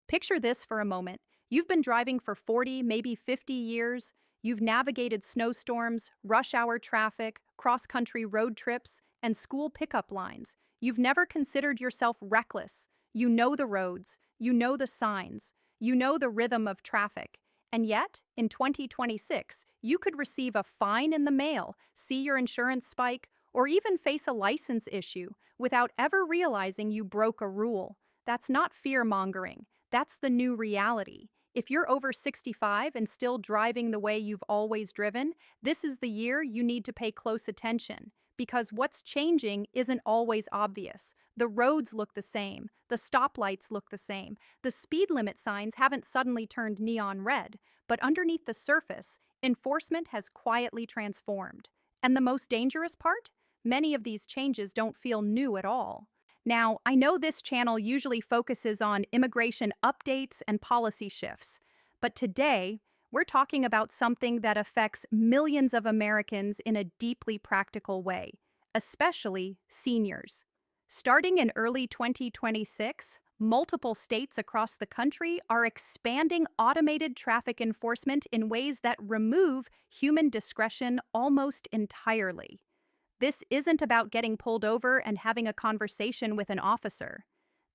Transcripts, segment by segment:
Picture this for a moment. You've been driving for 40, maybe 50 years. You've navigated snowstorms, rush hour traffic, cross-country road trips, and school pickup lines. You've never considered yourself reckless. You know the roads, you know the signs, you know the rhythm of traffic. And yet, in 2026, you could receive a fine in the mail, see your insurance spike, or even face a license issue without ever realizing you broke a rule. That's not fear-mongering. That's the new reality. If you're over 65 and still driving the way you've always driven, this is the year you need to pay close attention. Because what's changing isn't always obvious. The roads look the same, the stoplights look the same, the speed limit signs haven't suddenly turned neon red, but underneath the surface, enforcement has quietly transformed. And the most dangerous part? Many of these changes don't feel new at all. Now, I know this channel usually focuses on immigration updates and policy shifts, but today, we're talking about something that affects millions of Americans in a deeply practical way, especially seniors. Starting in early 2026, multiple states across the country are expanding automated traffic enforcement in ways that remove human discretion almost entirely. This isn't about getting pulled over and having a conversation with an officer.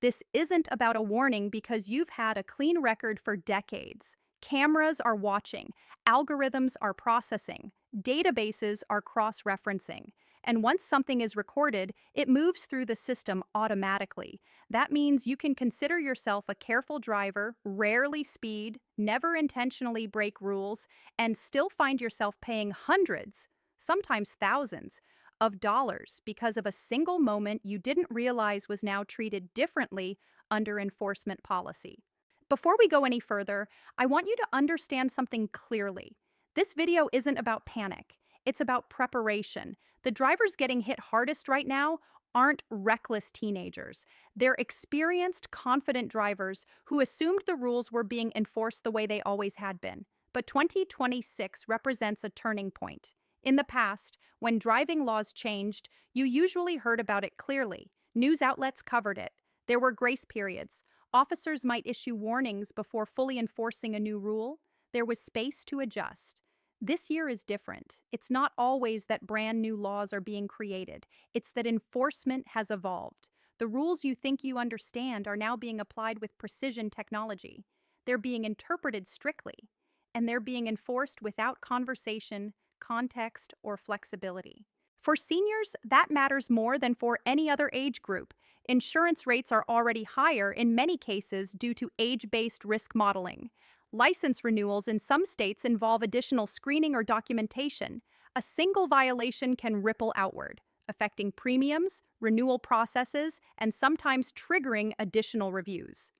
This isn't about a warning because you've had a clean record for decades. Cameras are watching, algorithms are processing, databases are cross-referencing. And once something is recorded, it moves through the system automatically. That means you can consider yourself a careful driver, rarely speed, never intentionally break rules, and still find yourself paying hundreds, sometimes thousands, of dollars because of a single moment you didn't realize was now treated differently under enforcement policy. Before we go any further, I want you to understand something clearly. This video isn't about panic. It's about preparation. The drivers getting hit hardest right now aren't reckless teenagers. They're experienced, confident drivers who assumed the rules were being enforced the way they always had been. But 2026 represents a turning point. In the past, when driving laws changed, you usually heard about it clearly. News outlets covered it. There were grace periods. Officers might issue warnings before fully enforcing a new rule. There was space to adjust. This year is different. It's not always that brand new laws are being created. It's that enforcement has evolved. The rules you think you understand are now being applied with precision technology. They're being interpreted strictly, and they're being enforced without conversation, context, or flexibility. For seniors, that matters more than for any other age group. Insurance rates are already higher in many cases due to age-based risk modeling. License renewals in some states involve additional screening or documentation. A single violation can ripple outward, affecting premiums, renewal processes, and sometimes triggering additional reviews.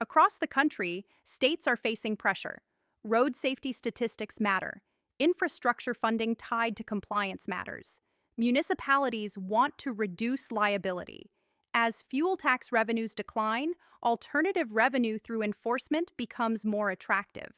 Across the country, states are facing pressure. Road safety statistics matter. Infrastructure funding tied to compliance matters. Municipalities want to reduce liability. As fuel tax revenues decline, alternative revenue through enforcement becomes more attractive.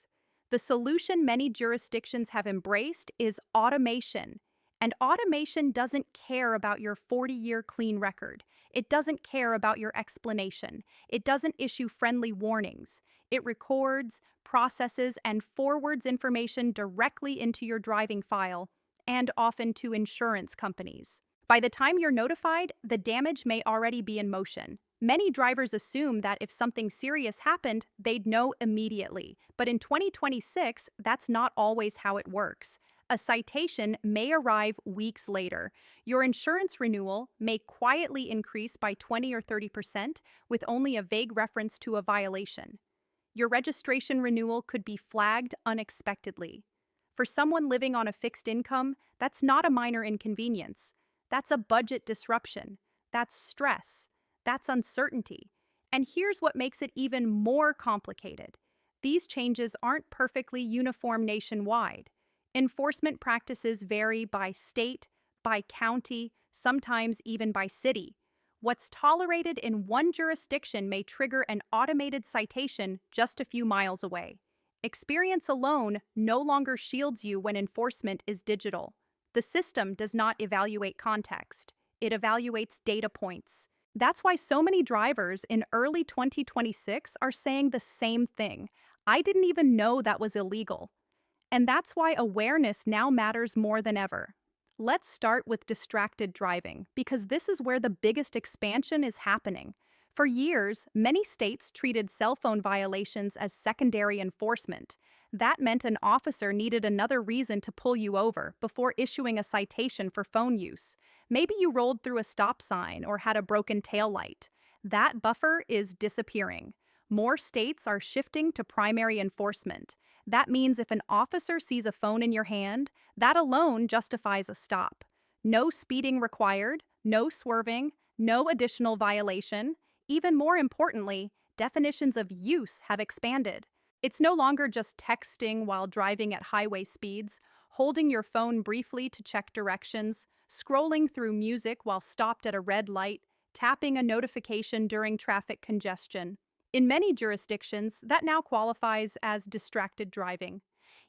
The solution many jurisdictions have embraced is automation. And automation doesn't care about your 40-year clean record. It doesn't care about your explanation. It doesn't issue friendly warnings. It records, processes, and forwards information directly into your driving file, and often to insurance companies. By the time you're notified, the damage may already be in motion. Many drivers assume that if something serious happened, they'd know immediately. But in 2026, that's not always how it works. A citation may arrive weeks later. Your insurance renewal may quietly increase by 20 or 30% with only a vague reference to a violation. Your registration renewal could be flagged unexpectedly. For someone living on a fixed income, that's not a minor inconvenience. That's a budget disruption. That's stress. That's uncertainty. And here's what makes it even more complicated. These changes aren't perfectly uniform nationwide. Enforcement practices vary by state, by county, sometimes even by city. What's tolerated in one jurisdiction may trigger an automated citation just a few miles away. Experience alone no longer shields you when enforcement is digital. The system does not evaluate context. It evaluates data points. That's why so many drivers in early 2026 are saying the same thing. I didn't even know that was illegal. And that's why awareness now matters more than ever. Let's start with distracted driving, because this is where the biggest expansion is happening. For years, many states treated cell phone violations as secondary enforcement. That meant an officer needed another reason to pull you over before issuing a citation for phone use. Maybe you rolled through a stop sign or had a broken taillight. That buffer is disappearing. More states are shifting to primary enforcement. That means if an officer sees a phone in your hand, that alone justifies a stop. No speeding required, no swerving, no additional violation. Even more importantly, definitions of use have expanded. It's no longer just texting while driving at highway speeds, holding your phone briefly to check directions, scrolling through music while stopped at a red light, tapping a notification during traffic congestion. In many jurisdictions, that now qualifies as distracted driving.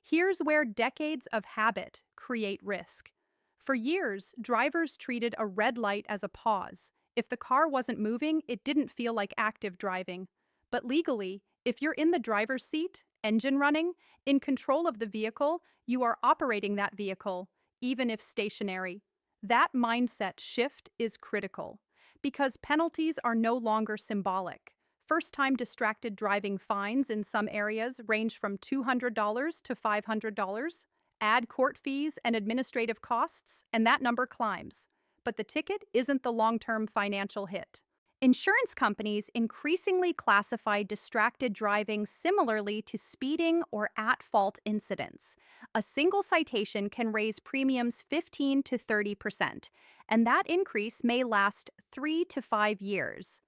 Here's where decades of habit create risk. For years, drivers treated a red light as a pause. If the car wasn't moving, it didn't feel like active driving. But legally, if you're in the driver's seat, engine running, in control of the vehicle, you are operating that vehicle, even if stationary. That mindset shift is critical because penalties are no longer symbolic. First-time distracted driving fines in some areas range from $200 to $500. Add court fees and administrative costs, and that number climbs. But the ticket isn't the long-term financial hit. Insurance companies increasingly classify distracted driving similarly to speeding or at-fault incidents. A single citation can raise premiums 15 to 30%, and that increase may last 3 to 5 years.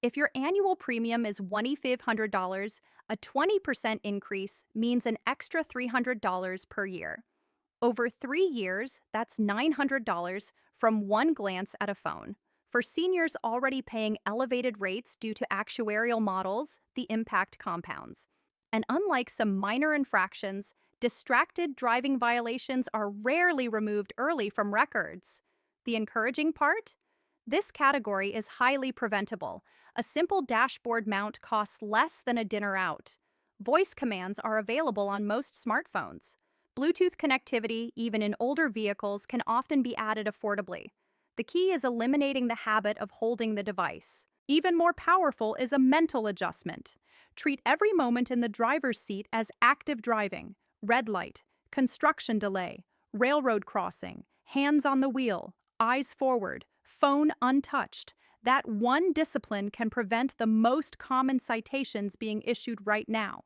If your annual premium is $2,500, a 20% increase means an extra $300 per year. Over 3 years, that's $900 from one glance at a phone. For seniors already paying elevated rates due to actuarial models, the impact compounds. And unlike some minor infractions, distracted driving violations are rarely removed early from records. The encouraging part? This category is highly preventable. A simple dashboard mount costs less than a dinner out. Voice commands are available on most smartphones. Bluetooth connectivity, even in older vehicles, can often be added affordably. The key is eliminating the habit of holding the device. Even more powerful is a mental adjustment. Treat every moment in the driver's seat as active driving. Red light, construction delay, railroad crossing, hands on the wheel, eyes forward, phone untouched. That one discipline can prevent the most common citations being issued right now.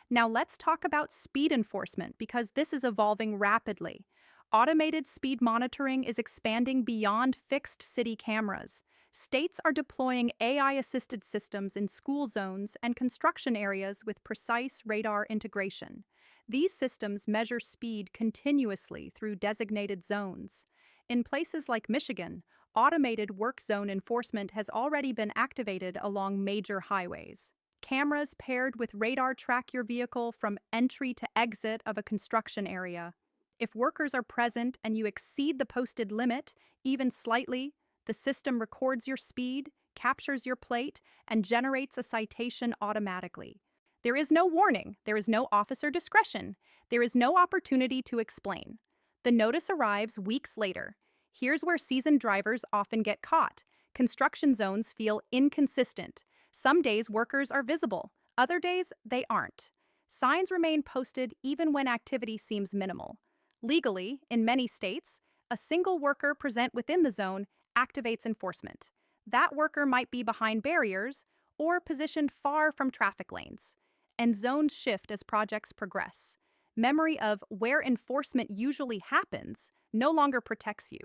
Now let's talk about speed enforcement because this is evolving rapidly. Automated speed monitoring is expanding beyond fixed city cameras. States are deploying AI-assisted systems in school zones and construction areas with precise radar integration. These systems measure speed continuously through designated zones. In places like Michigan, automated work zone enforcement has already been activated along major highways. Cameras paired with radar track your vehicle from entry to exit of a construction area. If workers are present and you exceed the posted limit, even slightly, the system records your speed, captures your plate, and generates a citation automatically. There is no warning, there is no officer discretion, there is no opportunity to explain. The notice arrives weeks later. Here's where seasoned drivers often get caught. Construction zones feel inconsistent. Some days workers are visible, other days they aren't. Signs remain posted even when activity seems minimal. Legally, in many states, a single worker present within the zone activates enforcement. That worker might be behind barriers or positioned far from traffic lanes. And zones shift as projects progress. Memory of where enforcement usually happens no longer protects you.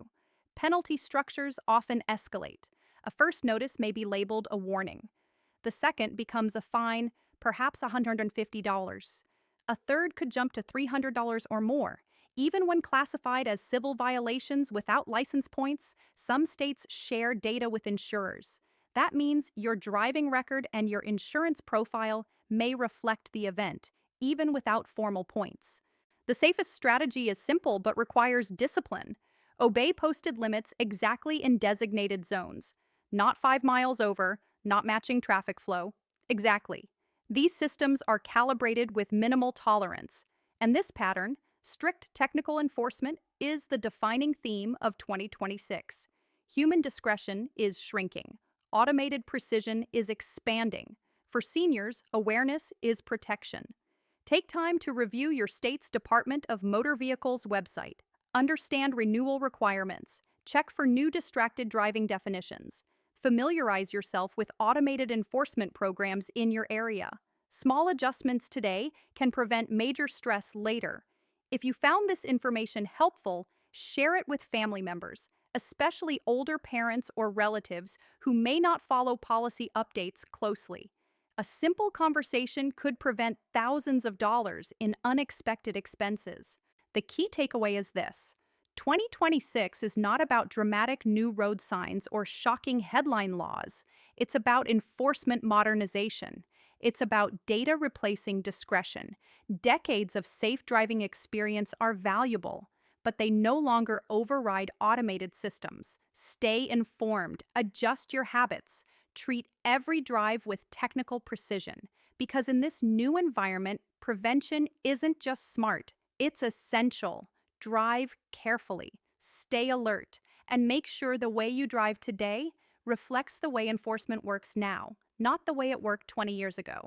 Penalty structures often escalate. A first notice may be labeled a warning. The second becomes a fine, perhaps $150. A third could jump to $300 or more. Even when classified as civil violations without license points, some states share data with insurers. That means your driving record and your insurance profile may reflect the event, even without formal points. The safest strategy is simple but requires discipline. Obey posted limits exactly in designated zones. not 5 miles over, not matching traffic flow. Exactly. These systems are calibrated with minimal tolerance, and this pattern, strict technical enforcement, is the defining theme of 2026. Human discretion is shrinking. Automated precision is expanding. For seniors, awareness is protection. Take time to review your state's Department of Motor Vehicles website. Understand renewal requirements. Check for new distracted driving definitions. Familiarize yourself with automated enforcement programs in your area. Small adjustments today can prevent major stress later. If you found this information helpful, share it with family members, especially older parents or relatives who may not follow policy updates closely. A simple conversation could prevent thousands of dollars in unexpected expenses. The key takeaway is this: 2026 is not about dramatic new road signs or shocking headline laws. It's about enforcement modernization. It's about data replacing discretion. Decades of safe driving experience are valuable, but they no longer override automated systems. Stay informed, adjust your habits, treat every drive with technical precision, because in this new environment, prevention isn't just smart, it's essential. Drive carefully, stay alert, and make sure the way you drive today reflects the way enforcement works now, not the way it worked 20 years ago.